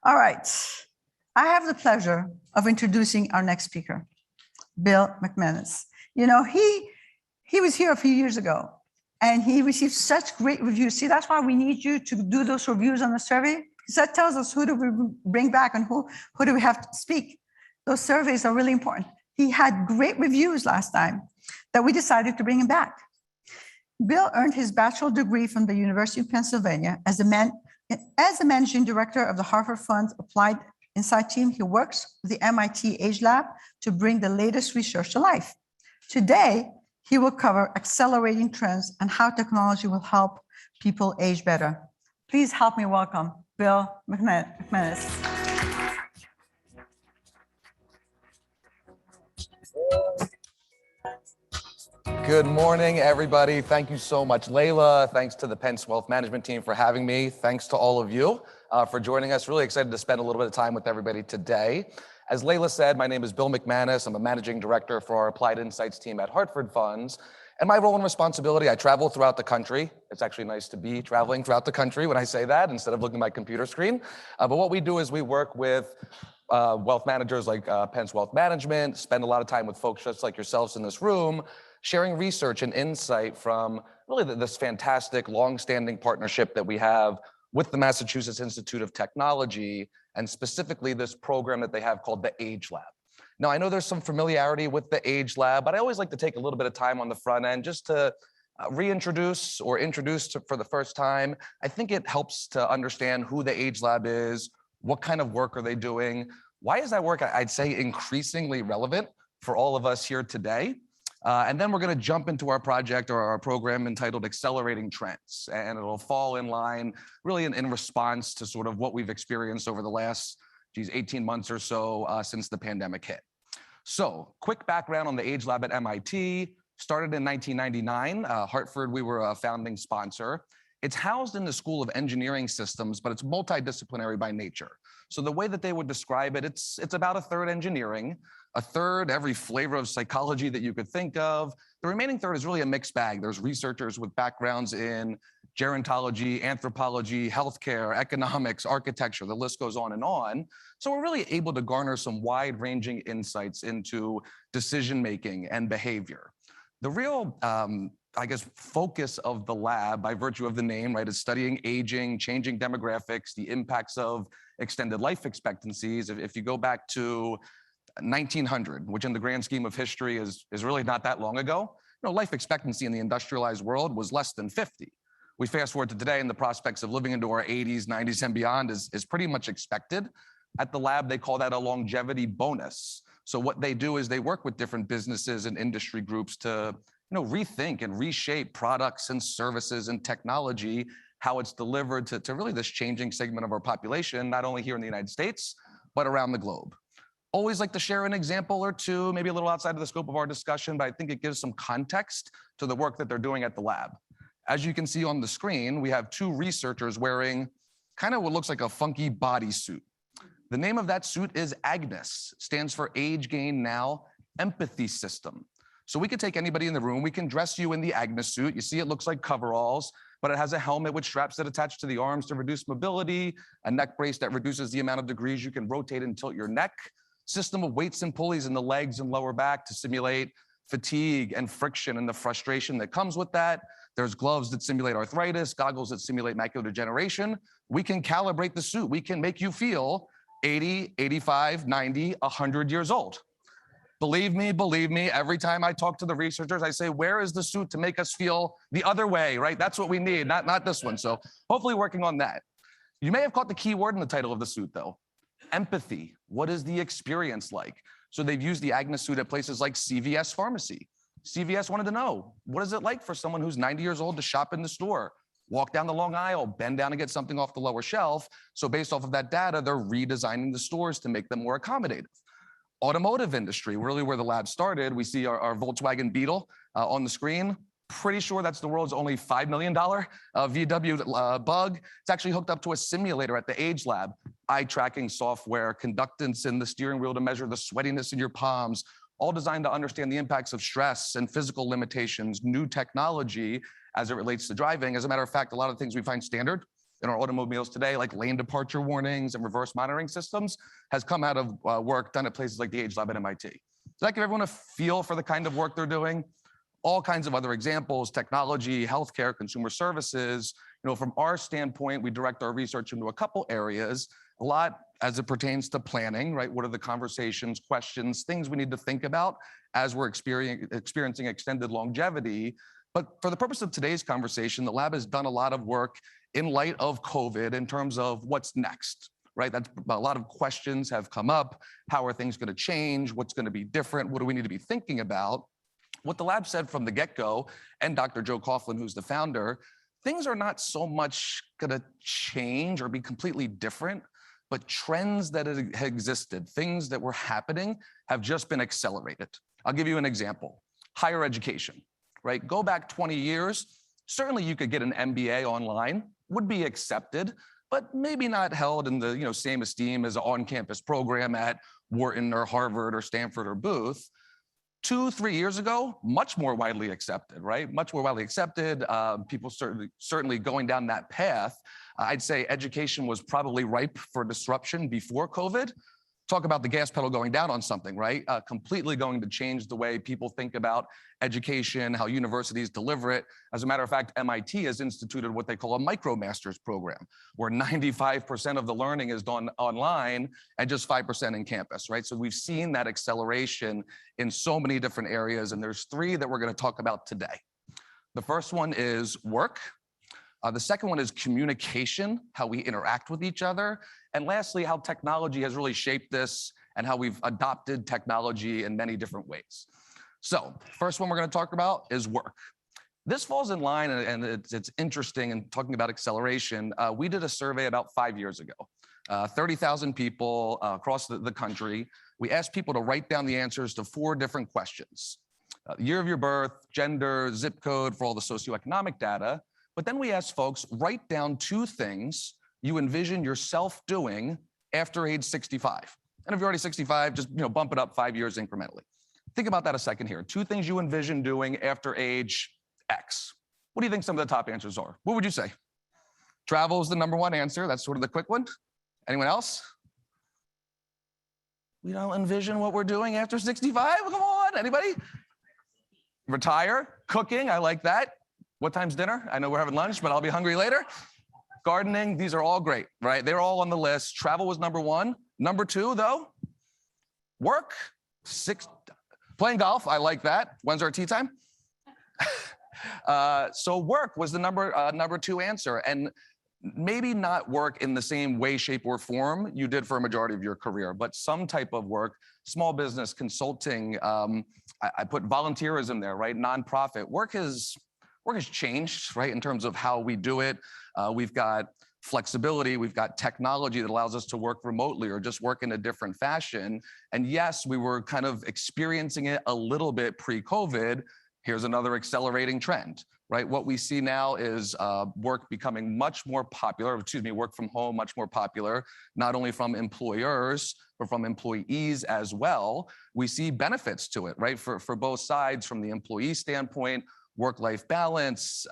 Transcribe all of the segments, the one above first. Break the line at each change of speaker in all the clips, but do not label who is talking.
All right. I have the pleasure of introducing our next speaker, Bill McManus. You know, he was here a few years ago, and he received such great reviews. See, that's why we need you to do those reviews on the survey, because that tells us who do we bring back and who do we have to speak. Those surveys are really important. He had great reviews last time that we decided to bring him back. Bill earned his bachelor's degree from the University of Pennsylvania as the managing director of the Harvard Fund's Applied Insight team. He works with the MIT AgeLab to bring the latest research to life. Today, he will cover accelerating trends and how technology will help people age better. Please help me welcome Bill McManus.
Good morning, everybody. Thank you so much, Laila. Thanks to the Pence Wealth Management team for having me. Thanks to all of you for joining us. Really excited to spend a little bit of time with everybody today. As Laila said, my name is Bill McManus. I'm a managing director for our Applied Insights team at Hartford Funds. And my role and responsibility, I travel throughout the country. It's actually nice to be traveling throughout the country when I say that instead of looking at my computer screen. But what we do is we work with wealth managers like Pence Wealth Management, spend a lot of time with folks just like yourselves in this room, sharing research and insight from really this fantastic long-standing partnership that we have with the Massachusetts Institute of Technology, and specifically this program that they have called the AgeLab. Now, I know there's some familiarity with the AgeLab, but I always like to take a little bit of time on the front end just to reintroduce or introduce for the first time. I think it helps to understand who the AgeLab is, what kind of work are they doing, why is that work, I'd say, increasingly relevant for all of us here today. And then we're going to jump into our project or our program entitled Accelerating Trends. And it'll fall in line really in response to sort of what we've experienced over the last 18 months or so since the pandemic hit. So quick background on the AgeLab at MIT. Started in 1999. Hartford, we were a founding sponsor. It's housed in the School of Engineering Systems, but it's multidisciplinary by nature. So the way that they would describe it, it's about a third engineering, a third every flavor of psychology that you could think of. The remaining third is really a mixed bag. There's researchers with backgrounds in gerontology, anthropology, healthcare, economics, architecture, the list goes on and on. So we're really able to garner some wide-ranging insights into decision-making and behavior. The real, I guess, focus of the lab, by virtue of the name, right, is studying aging, changing demographics, the impacts of extended life expectancies. If you go back to 1900, which in the grand scheme of history is really not that long ago, life expectancy in the industrialized world was less than 50. We fast forward to today, and the prospects of living into our 80s, 90s, and beyond is pretty much expected. At the lab, they call that a longevity bonus. So what they do is they work with different businesses and industry groups to rethink and reshape products and services and technology, how it's delivered to really this changing segment of our population, not only here in the United States, but around the globe. Always like to share an example or two, maybe a little outside of the scope of our discussion, but I think it gives some context to the work that they're doing at the lab. As you can see on the screen, we have two researchers wearing kind of what looks like a funky bodysuit. The name of that suit is AGNES, stands for Age Gain Now Empathy System. So we could take anybody in the room, we can dress you in the AGNES suit. You see it looks like coveralls, but it has a helmet with straps that attach to the arms to reduce mobility, a neck brace that reduces the amount of degrees you can rotate and tilt your neck, system of weights and pulleys in the legs and lower back to simulate fatigue and friction and the frustration that comes with that. There's gloves that simulate arthritis, goggles that simulate macular degeneration. We can calibrate the suit. We can make you feel 80, 85, 90, 100 years old. Believe me, every time I talk to the researchers, I say, where is the suit to make us feel the other way, right? That's what we need, not this one. So hopefully working on that. You may have caught the key word in the title of the suit, though. Empathy. What is the experience like? So they've used the AGNES suit at places like CVS Pharmacy. CVS wanted to know, what is it like for someone who's 90 years old to shop in the store, walk down the long aisle, bend down and get something off the lower shelf? So based off of that data, they're redesigning the stores to make them more accommodative. Automotive industry, really where the lab started. We see our Volkswagen Beetle on the screen. Pretty sure that's the world's only $5 million VW Bug. It's actually hooked up to a simulator at the AgeLab. Eye tracking software, conductance in the steering wheel to measure the sweatiness in your palms, all designed to understand the impacts of stress and physical limitations, new technology as it relates to driving. As a matter of fact, a lot of things we find standard in our automobiles today, like lane departure warnings and reverse monitoring systems, has come out of work done at places like the AgeLab at MIT. Does that give everyone a feel for the kind of work they're doing? All kinds of other examples, technology, healthcare, consumer services. From our standpoint, we direct our research into a couple areas, a lot as it pertains to planning, right? What are the conversations, questions, things we need to think about as we're experiencing extended longevity? But for the purpose of today's conversation, the lab has done a lot of work in light of COVID in terms of what's next, right? That's a lot of questions have come up. How are things going to change? What's going to be different? What do we need to be thinking about? What the lab said from the get-go, and Dr. Joe Coughlin, who's the founder, things are not so much going to change or be completely different, but trends that had existed, things that were happening, have just been accelerated. I'll give you an example. Higher education, right? Go back 20 years. Certainly you could get an MBA online, would be accepted, but maybe not held in the same esteem as an on-campus program at Wharton or Harvard or Stanford or Booth. 2-3 years ago, much more widely accepted, right? Much more widely accepted. People certainly going down that path. I'd say education was probably ripe for disruption before COVID. Talk about the gas pedal going down on something, right? Completely going to change the way people think about education, how universities deliver it. As a matter of fact, MIT has instituted what they call a micromasters program, where 95% of the learning is done online and just 5% in campus, right? So we've seen that acceleration in so many different areas, and there's 3 that we're going to talk about today. The first one is work. The second one is communication, how we interact with each other. And lastly, how technology has really shaped this and how we've adopted technology in many different ways. So first one we're going to talk about is work. This falls in line, and it's interesting in talking about acceleration. We did a survey about 5 years ago, 30,000 people across the country. We asked people to write down the answers to 4 different questions. Year of your birth, gender, zip code for all the socioeconomic data. But then we asked folks, write down 2 things you envision yourself doing after age 65. And if you're already 65, just bump it up 5 years incrementally. Think about that a second here. 2 things you envision doing after age X. What do you think some of the top answers are? What would you say? Travel is the #1 answer. That's sort of the quick one. Anyone else? We don't envision what we're doing after 65? Come on, anybody? Retire, cooking, I like that. What time's dinner? I know we're having lunch, but I'll be hungry later. Gardening, these are all great, right? They're all on the list. Travel was #1. #2, though, work. Playing golf, I like that. When's our tea time? So work was the number 2 answer. And maybe not work in the same way, shape, or form you did for a majority of your career, but some type of work, small business, consulting. I put volunteerism there, right? Nonprofit. Work has changed, right, in terms of how we do it. We've got flexibility, we've got technology that allows us to work remotely or just work in a different fashion. And yes, we were kind of experiencing it a little bit pre-COVID. Here's another accelerating trend, right? What we see now is work becoming much more popular, work from home much more popular, not only from employers, but from employees as well. We see benefits to it, right? For both sides, from the employee standpoint, work-life balance,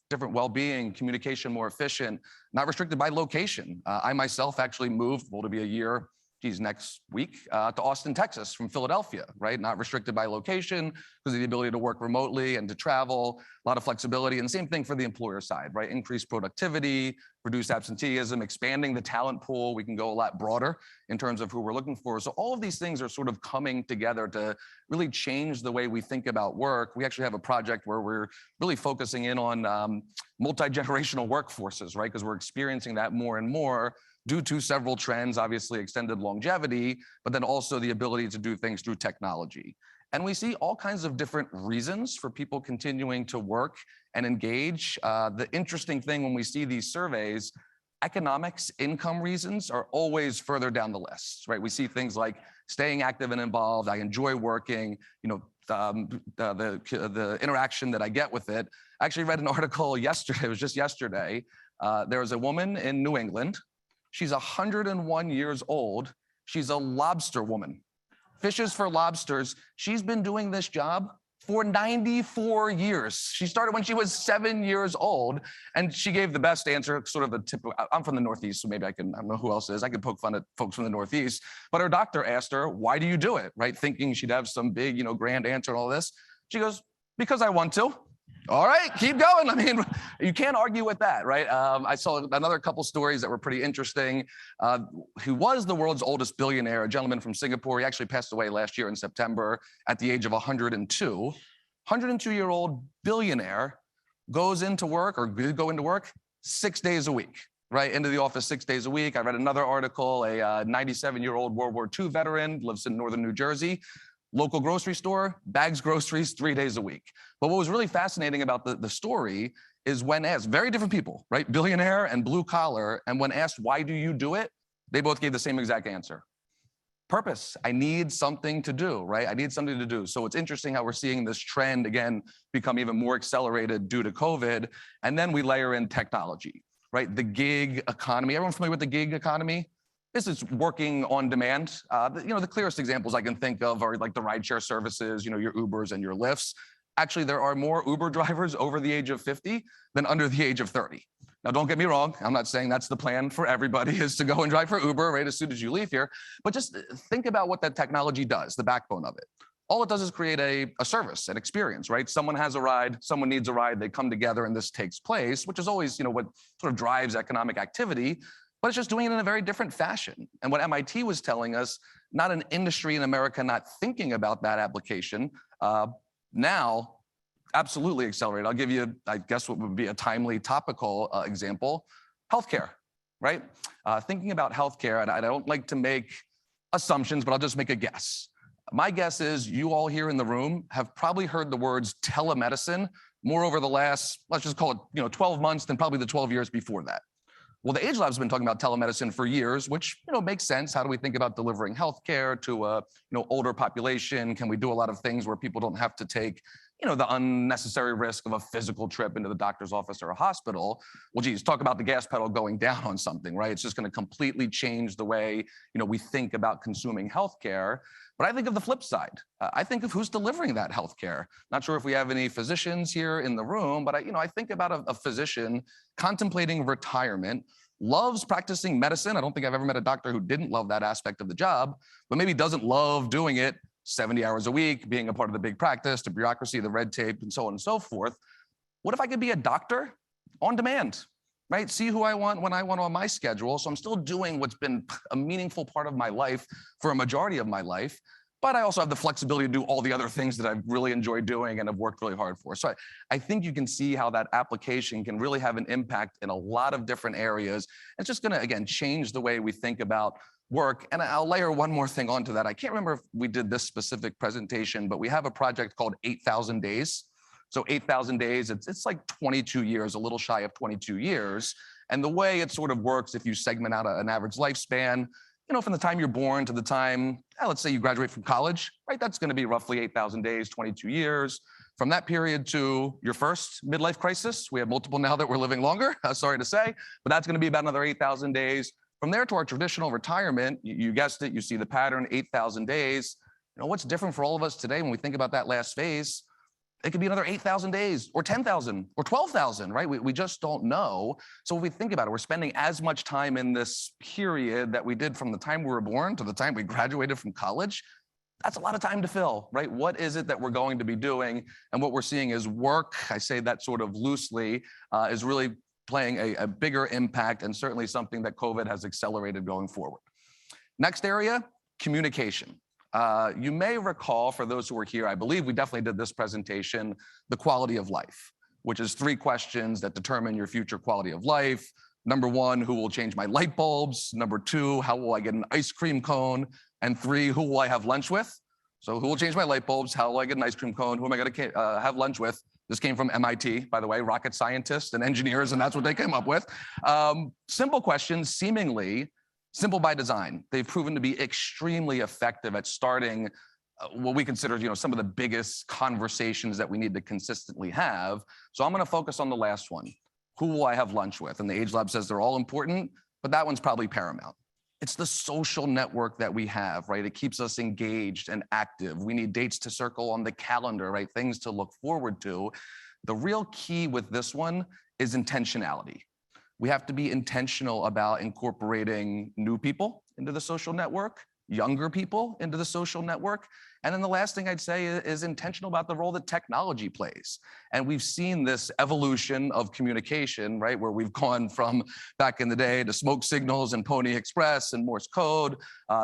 different well-being, communication more efficient, not restricted by location. I myself actually moved, to be a year, next week, to Austin, Texas from Philadelphia, right? Not restricted by location because of the ability to work remotely and to travel, a lot of flexibility. And same thing for the employer side, right? Increased productivity, reduced absenteeism, expanding the talent pool. We can go a lot broader in terms of who we're looking for. So all of these things are sort of coming together to really change the way we think about work. We actually have a project where we're really focusing in on multi-generational workforces, right? Because we're experiencing that more and more due to several trends, obviously extended longevity, but then also the ability to do things through technology. And we see all kinds of different reasons for people continuing to work and engage. The interesting thing when we see these surveys, economics, income reasons are always further down the list, right? We see things like staying active and involved. I enjoy working, the interaction that I get with it. I actually read an article yesterday, it was just yesterday. There was a woman in New England. She's 101 years old. She's a lobster woman. Fishes for lobsters. She's been doing this job for 94 years. She started when she was 7 years old, and she gave the best answer, sort of a typical, I'm from the Northeast, so maybe I don't know who else is. I could poke fun at folks from the Northeast, but her doctor asked her, why do you do it, right? Thinking she'd have some big, grand answer and all this. She goes, because I want to. All right, keep going. I mean, you can't argue with that, right? I saw another couple stories that were pretty interesting. Who was the world's oldest billionaire, a gentleman from Singapore. He actually passed away last year in September at the age of 102. 102-year-old billionaire goes into work, or did go into work, 6 days a week, right? Into the office 6 days a week. I read another article, a 97-year-old World War II veteran, lives in northern New Jersey. Local grocery store, bags groceries 3 days a week. But what was really fascinating about the story is when asked, very different people, right? Billionaire and blue collar, and when asked, why do you do it? They both gave the same exact answer. Purpose. I need something to do, right? I need something to do. So it's interesting how we're seeing this trend, again, become even more accelerated due to COVID. And then we layer in technology, right? The gig economy. Everyone familiar with the gig economy? This is working on demand. The clearest examples I can think of are like the rideshare services, your Ubers and your Lyfts. Actually, there are more Uber drivers over the age of 50 than under the age of 30. Now, don't get me wrong. I'm not saying that's the plan for everybody, is to go and drive for Uber right as soon as you leave here. But just think about what that technology does, the backbone of it. All it does is create a service, an experience, right? Someone has a ride, someone needs a ride, they come together and this takes place, which is always, what sort of drives economic activity. But it's just doing it in a very different fashion. And what MIT was telling us, not an industry in America not thinking about that application, now absolutely accelerated. I'll give you, I guess, what would be a timely topical example, healthcare, right? Thinking about healthcare, and I don't like to make assumptions, but I'll just make a guess. My guess is you all here in the room have probably heard the words telemedicine more over the last, let's just call it, 12 months than probably the 12 years before that. Well, the AgeLab's been talking about telemedicine for years, which makes sense. How do we think about delivering healthcare to a older population? Can we do a lot of things where people don't have to take the unnecessary risk of a physical trip into the doctor's office or a hospital? Well, geez, talk about the gas pedal going down on something, right? It's just going to completely change the way we think about consuming healthcare. But I think of the flip side. I think of who's delivering that healthcare. Not sure if we have any physicians here in the room, but I think about a physician contemplating retirement, loves practicing medicine. I don't think I've ever met a doctor who didn't love that aspect of the job, but maybe doesn't love doing it 70 hours a week, being a part of the big practice, the bureaucracy, the red tape, and so on and so forth. What if I could be a doctor on demand, right? See who I want when I want on my schedule. So I'm still doing what's been a meaningful part of my life for a majority of my life, but I also have the flexibility to do all the other things that I've really enjoyed doing and have worked really hard for. So I think you can see how that application can really have an impact in a lot of different areas. It's just going to, again, change the way we think about work. And I'll layer one more thing onto that. I can't remember if we did this specific presentation, but we have a project called 8,000 Days. So 8,000 days, it's like 22 years, a little shy of 22 years. And the way it sort of works, if you segment out an average lifespan, from the time you're born to the time, let's say you graduate from college, right? That's going to be roughly 8,000 days, 22 years. From that period to your first midlife crisis, we have multiple now that we're living longer, sorry to say, but that's going to be about another 8,000 days. From there to our traditional retirement, you guessed it, you see the pattern, 8,000 days. What's different for all of us today when we think about that last phase? It could be another 8,000 days or 10,000 or 12,000, right? We just don't know. So if we think about it, we're spending as much time in this period that we did from the time we were born to the time we graduated from college. That's a lot of time to fill, right? What is it that we're going to be doing? And what we're seeing is work, I say that sort of loosely, is really playing a bigger impact, and certainly something that COVID has accelerated going forward. Next area, communication. You may recall, for those who were here, I believe we definitely did this presentation, the quality of life, which is 3 questions that determine your future quality of life. Number 1, who will change my light bulbs? Number 2, how will I get an ice cream cone? And 3, who will I have lunch with? So who will change my light bulbs? How will I get an ice cream cone? Who am I going to have lunch with? This came from MIT, by the way, rocket scientists and engineers, and that's what they came up with. Simple questions, seemingly simple by design. They've proven to be extremely effective at starting what we consider, some of the biggest conversations that we need to consistently have. So I'm going to focus on the last one. Who will I have lunch with? And the AgeLab says they're all important, but that one's probably paramount. It's the social network that we have, right? It keeps us engaged and active. We need dates to circle on the calendar, right? Things to look forward to. The real key with this one is intentionality. We have to be intentional about incorporating new people into the social network, younger people into the social network. And then the last thing I'd say is intentional about the role that technology plays. And we've seen this evolution of communication, right? Where we've gone from back in the day to smoke signals and Pony Express and Morse code.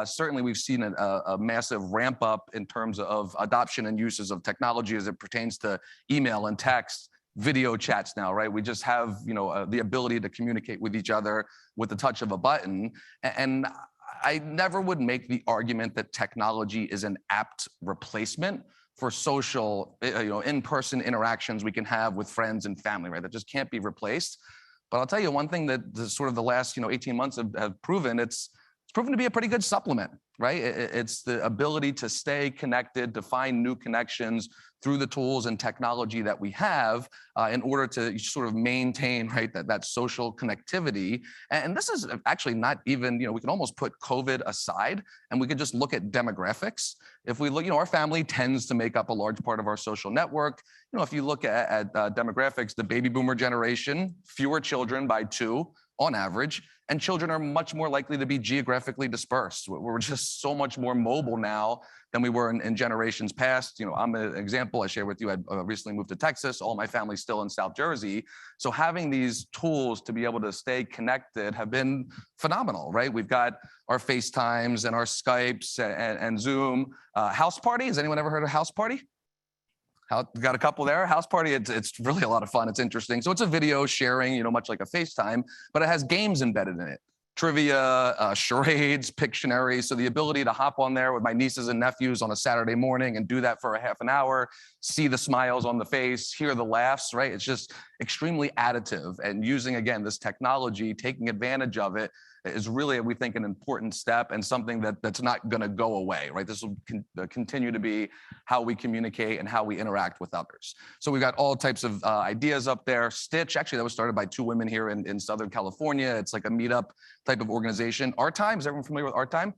Certainly we've seen a massive ramp up in terms of adoption and uses of technology as it pertains to email and text, video chats now, right? We just have, the ability to communicate with each other with the touch of a button. And I never would make the argument that technology is an apt replacement for social, in-person interactions we can have with friends and family, right? That just can't be replaced. But I'll tell you one thing that sort of the last, 18 months have proven, it's proven to be a pretty good supplement, right? It's the ability to stay connected, to find new connections through the tools and technology that we have in order to sort of maintain, right, that social connectivity. And this is actually not even, we can almost put COVID aside and we could just look at demographics. If we look, our family tends to make up a large part of our social network. If you look at demographics, the baby boomer generation, fewer children by 2 on average, and children are much more likely to be geographically dispersed. We're just so much more mobile now than we were in generations past. I'm an example I share with you. I recently moved to Texas. All my family's still in South Jersey. So having these tools to be able to stay connected have been phenomenal, right? We've got our FaceTimes and our Skypes and Zoom. House Party, has anyone ever heard of House Party? Got a couple there. House Party, it's really a lot of fun. It's interesting. So it's a video sharing, much like a FaceTime, but it has games embedded in it. Trivia, charades, Pictionary. So the ability to hop on there with my nieces and nephews on a Saturday morning and do that for a half an hour, see the smiles on the face, hear the laughs, right? It's just extremely additive. And using, again, this technology, taking advantage of it, is really, we think, an important step and something that's not going to go away, right? This will continue to be how we communicate and how we interact with others. So we've got all types of ideas up there. Stitch, actually, that was started by 2 women here in Southern California. It's like a meetup type of organization. Our Time, is everyone familiar with Our Time?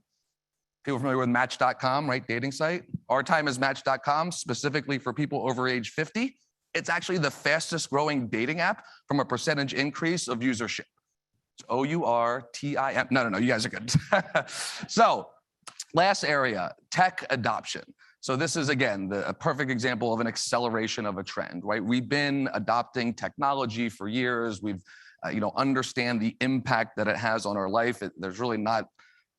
People familiar with Match.com, right? Dating site. Our Time is Match.com, specifically for people over age 50. It's actually the fastest growing dating app from a percentage increase of usership. OURTIM. No, you guys are good. So last area, tech adoption. So this is, again, a perfect example of an acceleration of a trend, right? We've been adopting technology for years. We've, understand the impact that it has on our life. There's really not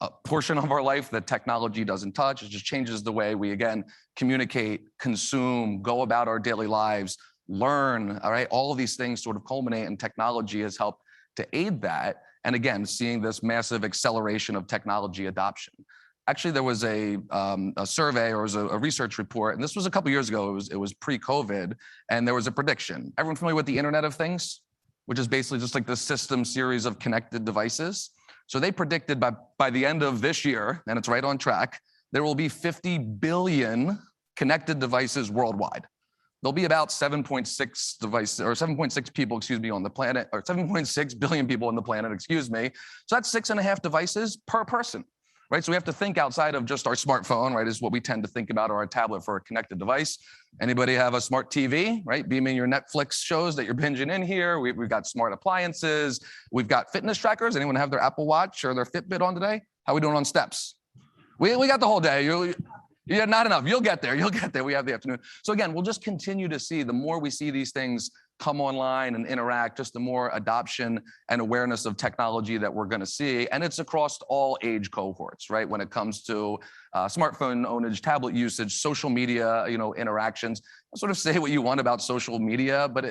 a portion of our life that technology doesn't touch. It just changes the way we, again, communicate, consume, go about our daily lives, learn, all right? All of these things sort of culminate, and technology has helped to aid that. And again, seeing this massive acceleration of technology adoption. Actually, there was a survey, or was a research report, and this was a couple years ago. It was pre-COVID, and there was a prediction. Everyone familiar with the Internet of Things, which is basically just like the system series of connected devices? So they predicted by the end of this year, and it's right on track, there will be 50 billion connected devices worldwide. There'll be about 7.6 devices, or 7.6 people, on the planet, or 7.6 billion people on the planet, So that's 6.5 devices per person, right? So we have to think outside of just our smartphone, right? Is what we tend to think about, or our tablet for a connected device. Anybody have a smart TV, right? Beaming your Netflix shows that you're binging in here. We've got smart appliances. We've got fitness trackers. Anyone have their Apple Watch or their Fitbit on today? How are we doing on steps? We got the whole day. Yeah, not enough. You'll get there. We have the afternoon. So again, we'll just continue to see, the more we see these things come online and interact, just the more adoption and awareness of technology that we're going to see. And it's across all age cohorts, right? When it comes to smartphone ownage, tablet usage, social media, interactions. Sort of say what you want about social media, but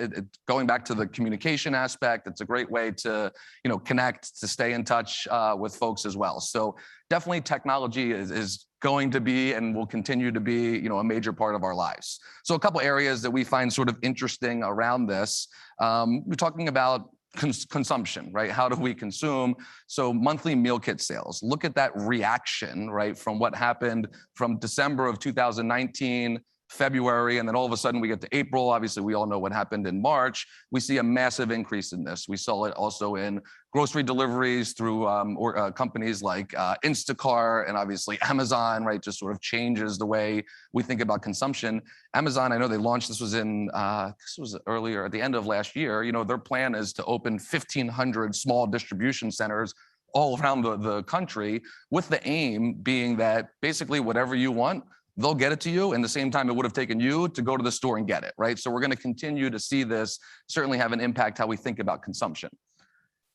going back to the communication aspect, it's a great way to, connect, to stay in touch with folks as well. So definitely technology is going to be and will continue to be, a major part of our lives. So a couple areas that we find sort of interesting around this. We're talking about consumption, right? How do we consume? So monthly meal kit sales. Look at that reaction, right? From what happened from December of 2019 February, and then all of a sudden we get to April. Obviously, we all know what happened in March. We see a massive increase in this. We saw it also in grocery deliveries through companies like Instacart and obviously Amazon, right? Just sort of changes the way we think about consumption. Amazon, I know they launched, this was this was earlier at the end of last year. You know, their plan is to open 1,500 small distribution centers all around the country, with the aim being that basically whatever you want, they'll get it to you in the same time it would have taken you to go to the store and get it, right? So we're going to continue to see this certainly have an impact how we think about consumption.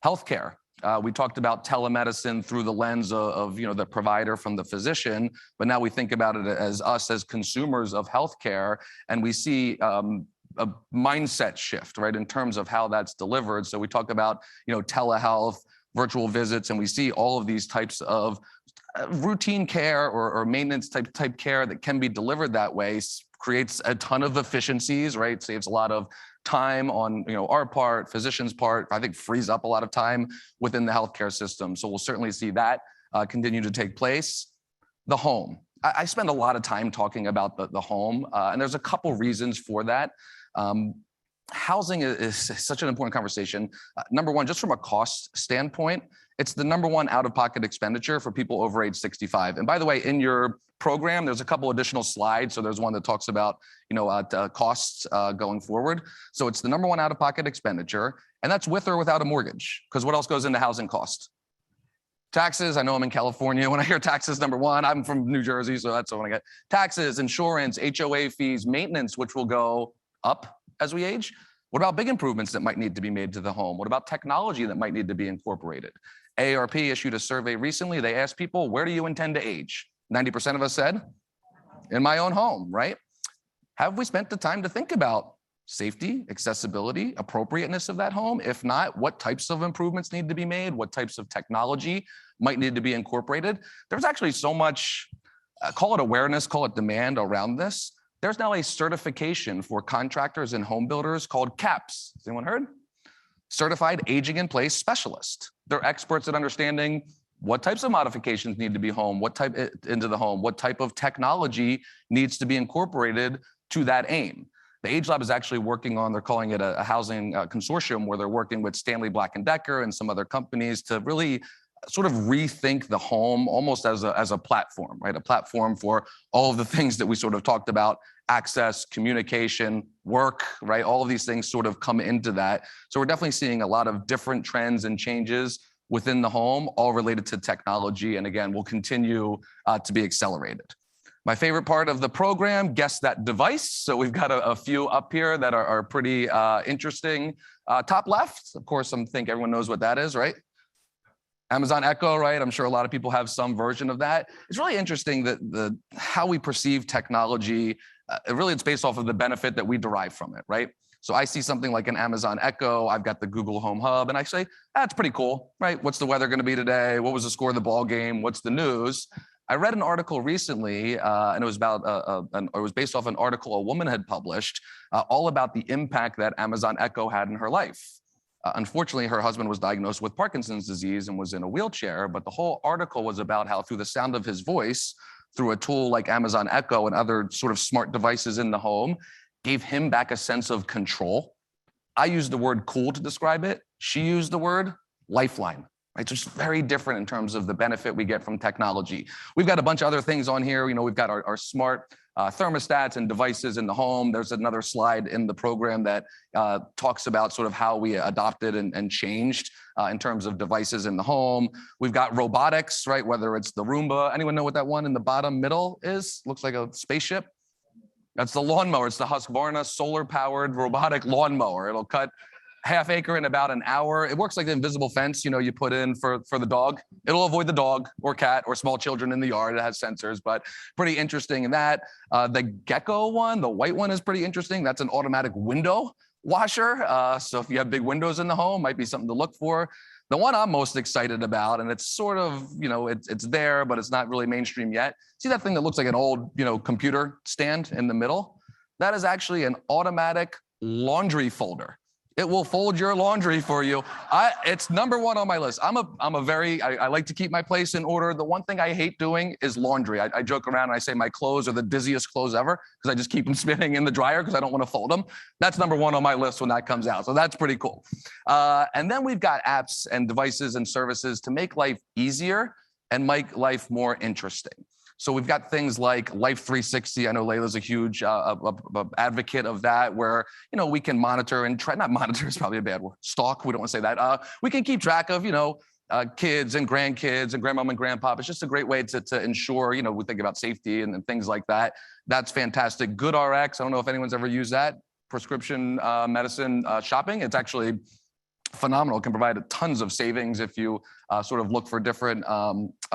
Healthcare. We talked about telemedicine through the lens of you know, the provider from the physician, but now we think about it as us as consumers of healthcare, and we see a mindset shift, right, in terms of how that's delivered. So we talk about, you know, telehealth, virtual visits, and we see all of these types of routine care or maintenance type care that can be delivered that way, creates a ton of efficiencies, right? Saves a lot of time on, you know, our part, physicians' part. I think frees up a lot of time within the healthcare system. So we'll certainly see that continue to take place. The home. I spend a lot of time talking about the home, and there's a couple reasons for that. Housing is such an important conversation. Number one, just from a cost standpoint, it's the number one out-of-pocket expenditure for people over age 65. And by the way, in your program, there's a couple additional slides. So there's one that talks about, you know, costs going forward. So it's the number one out-of-pocket expenditure, and that's with or without a mortgage. Because what else goes into housing cost? Taxes. I know I'm in California. When I hear taxes, number one, I'm from New Jersey, so that's what I get. Taxes, insurance, HOA fees, maintenance, which will go up as we age. What about big improvements that might need to be made to the home? What about technology that might need to be incorporated? AARP issued a survey recently. They asked people, where do you intend to age? 90% of us said, in my own home, right? Have we spent the time to think about safety, accessibility, appropriateness of that home? If not, what types of improvements need to be made? What types of technology might need to be incorporated? There's actually so much, call it awareness, call it demand around this. There's now a certification for contractors and home builders called CAPS. Has anyone heard? Certified Aging in Place Specialist. They're experts at understanding what types of modifications need to be into the home, what type of technology needs to be incorporated to that aim. The AgeLab is actually working on, they're calling it a housing consortium, where they're working with Stanley Black & Decker and some other companies to really sort of rethink the home almost as a platform, right? A platform for all of the things that we sort of talked about: access, communication, work, right? All of these things sort of come into that. So we're definitely seeing a lot of different trends and changes within the home, all related to technology. And again, will continue to be accelerated. My favorite part of the program, guess that device. So we've got a few up here that are pretty interesting. Top left, of course, I think everyone knows what that is, right? Amazon Echo, right? I'm sure a lot of people have some version of that. It's really interesting that how we perceive technology, it's based off of the benefit that we derive from it, right? So I see something like an Amazon Echo, I've got the Google Home Hub, and I say, that's pretty cool, right? What's the weather gonna be today? What was the score of the ball game? What's the news? I read an article recently, and it was about, it was based off an article a woman had published, all about the impact that Amazon Echo had in her life. Unfortunately, her husband was diagnosed with Parkinson's disease and was in a wheelchair, but the whole article was about how through the sound of his voice, through a tool like Amazon Echo and other sort of smart devices in the home, gave him back a sense of control. I used the word cool to describe it. She used the word lifeline. Right? Just very different in terms of the benefit we get from technology. We've got a bunch of other things on here. You know, we've got our smart thermostats and devices in the home. There's another slide in the program that talks about sort of how we adopted and changed in terms of devices in the home. We've got robotics, right? Whether it's the Roomba. Anyone know what that one in the bottom middle is? Looks like a spaceship. That's the lawnmower. It's the Husqvarna solar-powered robotic lawnmower. It'll cut half acre in about an hour. It works like the invisible fence, you know, you put in for the dog. It'll avoid the dog or cat or small children in the yard. It has sensors, but pretty interesting in that. The Gecko one, the white one, is pretty interesting. That's an automatic window washer. So if you have big windows in the home, might be something to look for. The one I'm most excited about, and it's sort of, you know, it's there, but it's not really mainstream yet. See that thing that looks like an old, you know, computer stand in the middle? That is actually an automatic laundry folder. It will fold your laundry for you. It's number one on my list. I like to keep my place in order. The one thing I hate doing is laundry. I joke around and I say my clothes are the dizziest clothes ever because I just keep them spinning in the dryer because I don't want to fold them. That's number one on my list when that comes out. So that's pretty cool. And then we've got apps and devices and services to make life easier and make life more interesting. So we've got things like Life 360. I know Laila's a huge advocate of that, where we can monitor and not monitor is probably a bad word. Stalk. We don't want to say that. We can keep track of kids and grandkids and grandmom and grandpop. It's just a great way to ensure we think about safety and things like that. That's fantastic. GoodRx. I don't know if anyone's ever used that. Prescription medicine shopping. It's actually phenomenal. It can provide tons of savings if you sort of look for different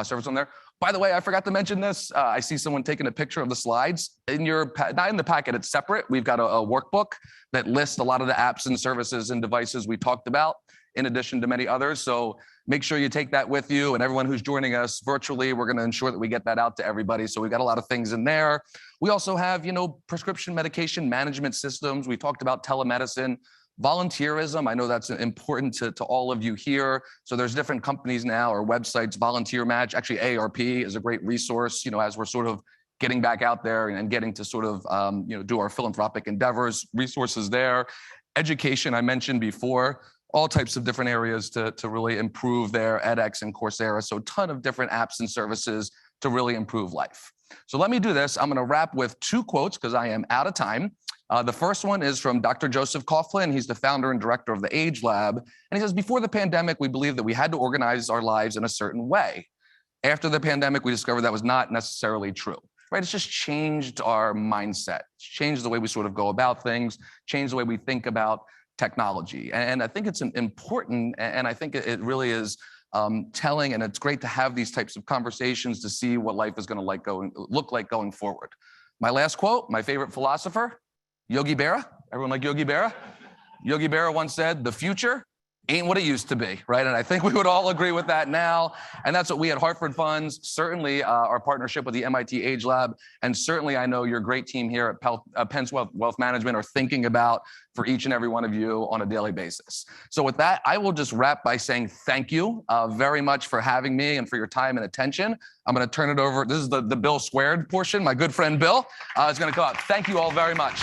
services on there. By the way, I forgot to mention this. I see someone taking a picture of the slides. Not in the packet, it's separate. We've got a workbook that lists a lot of the apps and services and devices we talked about, in addition to many others. So make sure you take that with you. And everyone who's joining us virtually, we're going to ensure that we get that out to everybody. So we've got a lot of things in there. We also have, prescription medication management systems. We talked about telemedicine. Volunteerism, I know that's important to all of you here. So there's different companies now or websites, Volunteer Match. Actually, ARP is a great resource, as we're sort of getting back out there and getting to sort of, do our philanthropic endeavors, resources there. Education, I mentioned before, all types of different areas to really improve there, edX and Coursera. So a ton of different apps and services to really improve life. So let me do this. I'm going to wrap with 2 quotes because I am out of time. The first one is from Dr. Joseph Coughlin. He's the founder and director of the AgeLab. And he says, before the pandemic, we believed that we had to organize our lives in a certain way. After the pandemic, we discovered that was not necessarily true, right? It's just changed our mindset. It's changed the way we sort of go about things, changed the way we think about technology. And I think it's important, and I think it really is telling, and it's great to have these types of conversations to see what life is going to look like going forward. My last quote, my favorite philosopher, Yogi Berra. Everyone like Yogi Berra? Yogi Berra once said, the future ain't what it used to be, right? And I think we would all agree with that now. And that's what we at Hartford Funds, certainly our partnership with the MIT AgeLab, and certainly I know your great team here at Pence Wealth Management are thinking about for each and every one of you on a daily basis. So with that, I will just wrap by saying thank you very much for having me and for your time and attention. I'm going to turn it over. This is the Bill Squared portion. My good friend Bill is going to come up. Thank you all very much.